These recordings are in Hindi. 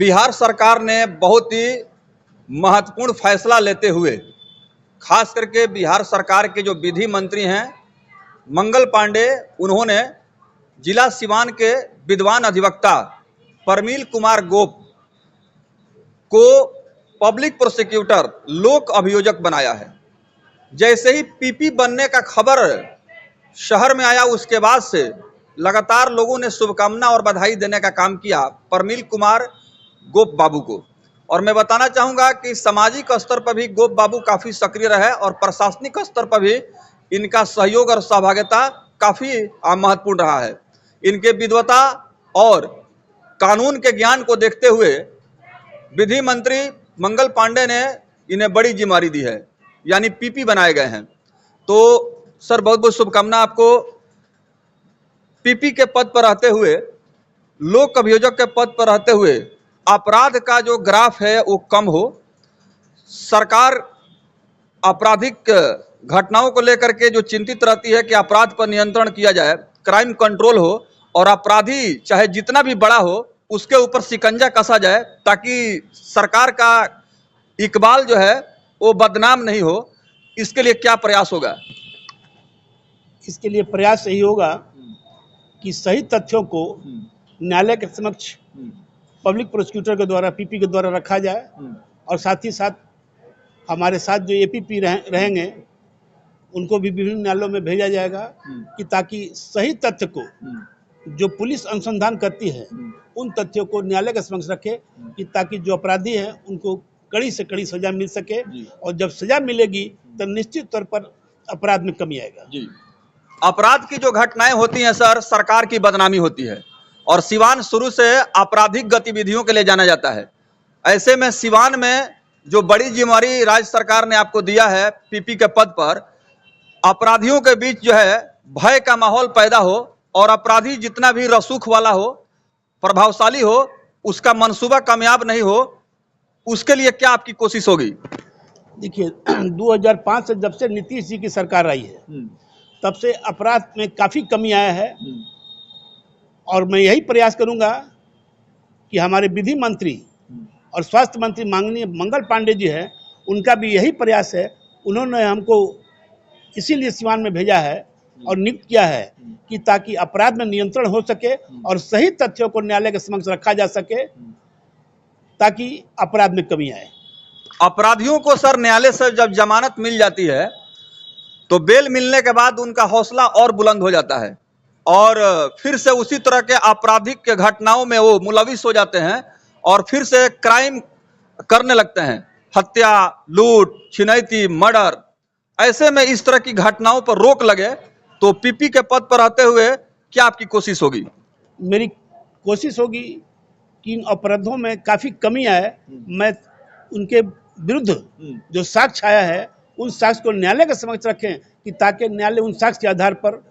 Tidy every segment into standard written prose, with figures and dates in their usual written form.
बिहार सरकार ने बहुत ही महत्वपूर्ण फैसला लेते हुए, खास करके बिहार सरकार के जो विधि मंत्री हैं मंगल पांडे, उन्होंने जिला सिवान के विद्वान अधिवक्ता परमील कुमार गोप को पब्लिक प्रोसिक्यूटर लोक अभियोजक बनाया है। जैसे ही पीपी बनने का खबर शहर में आया, उसके बाद से लगातार लोगों ने शुभकामना और बधाई देने का काम किया परमील कुमार गोप बाबू को। और मैं बताना चाहूँगा कि सामाजिक स्तर पर भी गोप बाबू काफ़ी सक्रिय रहे और प्रशासनिक स्तर पर भी इनका सहयोग और सहभागिता काफ़ी महत्वपूर्ण रहा है। इनके विद्वता और कानून के ज्ञान को देखते हुए विधि मंत्री मंगल पांडे ने इन्हें बड़ी जिम्मेदारी दी है, यानी पीपी बनाए गए हैं। तो सर, बहुत बहुत शुभकामना आपको। पीपी के पद पर रहते हुए, लोक अभियोजक के पद पर रहते हुए अपराध का जो ग्राफ है वो कम हो, सरकार आपराधिक घटनाओं को लेकर के जो चिंतित रहती है कि अपराध पर नियंत्रण किया जाए, क्राइम कंट्रोल हो और अपराधी चाहे जितना भी बड़ा हो उसके ऊपर शिकंजा कसा जाए ताकि सरकार का इकबाल जो है वो बदनाम नहीं हो। इसके लिए क्या प्रयास होगा? इसके लिए प्रयास यही होगा कि सही तथ्यों को न्यायालय के समक्ष पब्लिक प्रोसिक्यूटर के द्वारा, पीपी के द्वारा रखा जाए और साथ ही साथ हमारे साथ जो एपीपी रहेंगे उनको भी विभिन्न न्यायालयों में भेजा जाएगा कि ताकि सही तथ्य को जो पुलिस अनुसंधान करती है उन तथ्यों को न्यायालय के समक्ष रखे कि ताकि जो अपराधी हैं उनको कड़ी से कड़ी सजा मिल सके और जब सजा मिलेगी तो निश्चित तौर पर अपराध में कमी आएगा। अपराध की जो घटनाएं होती हैं सर, सरकार की बदनामी होती है और सिवान शुरू से आपराधिक गतिविधियों के लिए जाना जाता है। ऐसे में सिवान में जो बड़ी जिम्मेदारी राज्य सरकार ने आपको दिया है पीपी के पद पर, अपराधियों के बीच जो है भय का माहौल पैदा हो और अपराधी जितना भी रसूख वाला हो, प्रभावशाली हो, उसका मंसूबा कामयाब नहीं हो, उसके लिए क्या आपकी कोशिश होगी? देखिए, 2005 से जब से नीतीश जी की सरकार आई है तब से अपराध में काफ़ी कमी आया है और मैं यही प्रयास करूंगा कि हमारे विधि मंत्री और स्वास्थ्य मंत्री माननीय मंगल पांडे जी हैं, उनका भी यही प्रयास है। उन्होंने हमको इसीलिए सिवान में भेजा है और नियुक्त किया है कि ताकि अपराध में नियंत्रण हो सके और सही तथ्यों को न्यायालय के समक्ष रखा जा सके ताकि अपराध में कमी आए। अपराधियों को सर न्यायालय से जब जमानत मिल जाती है तो बेल मिलने के बाद उनका हौसला और बुलंद हो जाता है और फिर से उसी तरह के आपराधिक के घटनाओं में वो मुलविस हो जाते हैं और फिर से क्राइम करने लगते हैं, हत्या, लूट, छिनैती, मर्डर। ऐसे में इस तरह की घटनाओं पर रोक लगे तो पीपी के पद पर रहते हुए क्या आपकी कोशिश होगी? मेरी कोशिश होगी कि इन अपराधों में काफ़ी कमी आए। मैं उनके विरुद्ध जो साक्ष्य आया है उन साक्ष्य को न्यायालय के समक्ष रखें कि ताकि न्यायालय उन साक्ष्य के आधार पर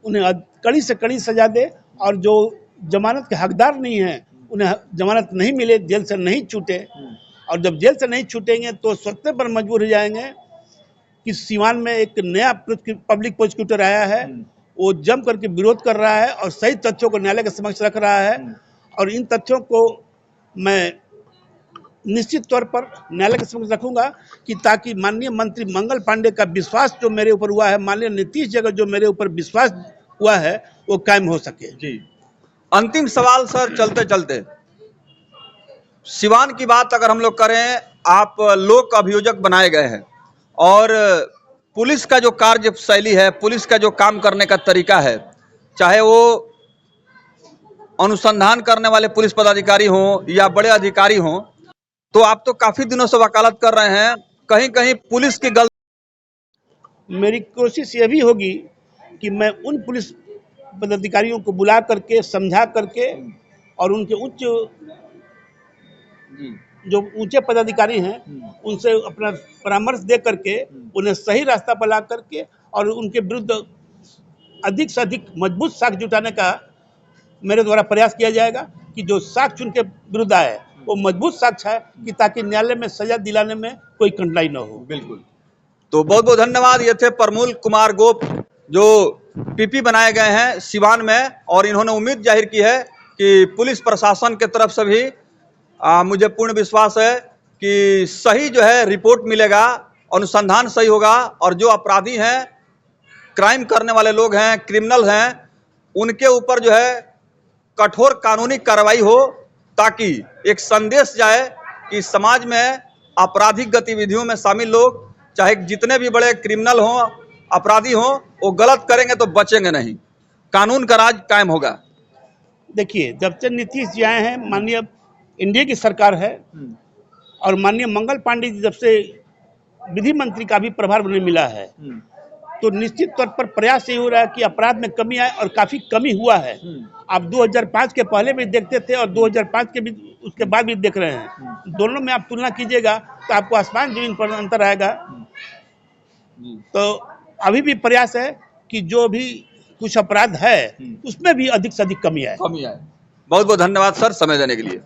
उन्हें कड़ी से कड़ी सजा दे और जो जमानत के हकदार नहीं हैं उन्हें जमानत नहीं मिले, जेल से नहीं छूटे। और जब जेल से नहीं छूटेंगे तो स्वतः पर मजबूर हो जाएंगे कि सिवान में एक नया पब्लिक प्रोसिक्यूटर आया है, वो जम करके विरोध कर रहा है और सही तथ्यों को न्यायालय के समक्ष रख रहा है और इन तथ्यों को मैं निश्चित तौर पर न्यायालय के समक्ष रखूंगा कि ताकि माननीय मंत्री मंगल पांडे का विश्वास जो मेरे ऊपर हुआ है, माननीय नीतीश जी का जो मेरे ऊपर विश्वास हुआ है वो कायम हो सके। जी, अंतिम सवाल सर, चलते चलते सिवान की बात अगर हम लोग करें, आप लोक अभियोजक बनाए गए हैं और पुलिस का जो कार्य शैली है, पुलिस का जो काम करने का तरीका है, चाहे वो अनुसंधान करने वाले पुलिस पदाधिकारी हों या बड़े अधिकारी हों, तो आप तो काफी दिनों से वकालत कर रहे हैं, कहीं कहीं पुलिस की गलती। मेरी कोशिश ये भी होगी कि मैं उन पुलिस पदाधिकारियों को बुला करके, समझा करके और उनके जो ऊंचे पदाधिकारी हैं उनसे अपना परामर्श दे करके उन्हें सही रास्ता पर ला करके और उनके विरुद्ध अधिक से अधिक मजबूत साक्ष्य जुटाने का मेरे द्वारा प्रयास किया जाएगा कि जो साक्ष्य उनके विरुद्ध आए वो मजबूत साक्ष्य है कि ताकि न्यायालय में सजा दिलाने में कोई कठिनाई न हो। बिल्कुल। तो बहुत बहुत धन्यवाद। ये थे परमील कुमार गोप जो पीपी बनाए गए हैं सिवान में और इन्होंने उम्मीद जाहिर की है कि पुलिस प्रशासन की तरफ से भी मुझे पूर्ण विश्वास है कि सही जो है रिपोर्ट मिलेगा, अनुसंधान सही होगा और जो अपराधी हैं, क्राइम करने वाले लोग हैं, क्रिमिनल हैं, उनके ऊपर जो है कठोर कानूनी कार्रवाई हो, ताकि एक संदेश जाए कि समाज में आपराधिक गतिविधियों में शामिल लोग, चाहे जितने भी बड़े क्रिमिनल हों, अपराधी हों, वो गलत करेंगे तो बचेंगे नहीं, कानून का राज कायम होगा। देखिए, जब से नीतीश जी आए हैं, माननीय एनडीए की सरकार है और माननीय मंगल पांडे जी जब से विधि मंत्री का भी प्रभार उन्हें मिला है, तो निश्चित तौर पर प्रयास यही हो रहा है कि अपराध में कमी आए और काफी कमी हुआ है। आप 2005 के पहले भी देखते थे और 2005 के भी उसके बाद भी देख रहे हैं, दोनों में आप तुलना कीजिएगा तो आपको आसमान जमीन पर अंतर आएगा। तो अभी भी प्रयास है कि जो भी कुछ अपराध है उसमें भी अधिक से अधिक कमी आए। बहुत बहुत धन्यवाद सर, समय देने के लिए।